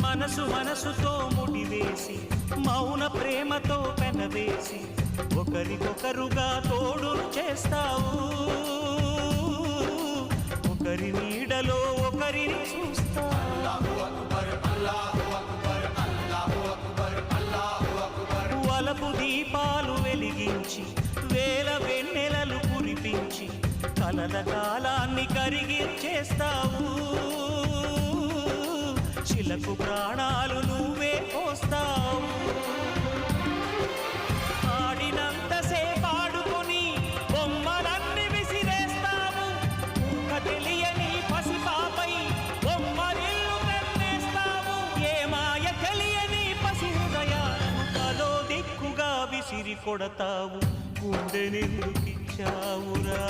మనసు మనసుతో ముడివేసి మౌన ప్రేమతో పెనవేసి ఒకరికొకరుగా తోడును చేస్తావు ఒకరి నీడలో ఒకరిని చూస్తావు వలపు దీపాలు వెలిగించి వేల వెన్నెలలు కురిపించి కలల కాలాన్ని కరిగించేస్తావు శిలకు ప్రాణాలు నువ్వే పోస్తావు ఆడినంతసేపు ఆడుకొని బొమ్మలన్నీ విసిరేస్తావు ఊహ తెలియని పసిపాపై బొమ్మరిల్లు కన్నేస్తావు ఏ మాయ తెలియని పసి హృదయాలను తలో దిక్కుగా విసిరి కొడతావు గుండెనెందుకిచ్చావురా